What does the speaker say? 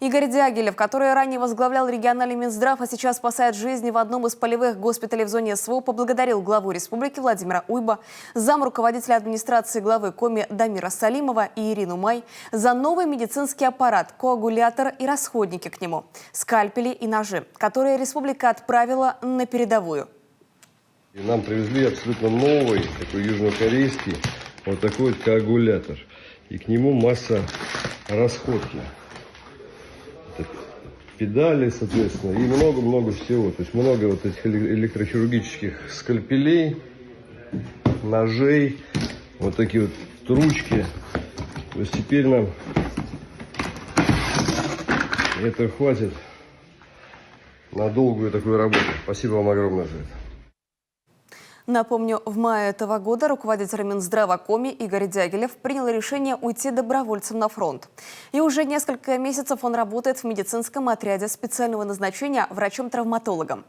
Игорь Дягилев, который ранее возглавлял региональный Минздрав, а сейчас спасает жизни в одном из полевых госпиталей в зоне СВО, поблагодарил главу республики Владимира Уйба, замруководителя администрации главы Коми Дамира Салимова и Ирину Май за новый медицинский аппарат, коагулятор и расходники к нему, скальпели и ножи, которые республика отправила на передовую. Нам привезли абсолютно новый, такой южнокорейский, вот такой вот коагулятор. И к нему масса расходки. Педали, соответственно, и много-много всего. То есть много вот этих электрохирургических скальпелей, ножей, вот такие вот ручки. То есть теперь нам это хватит на долгую такую работу. Спасибо вам огромное за это. Напомню, в мае этого года руководитель Минздрава Коми Игорь Дягилев принял решение уйти добровольцем на фронт. И уже несколько месяцев он работает в медицинском отряде специального назначения врачом-травматологом.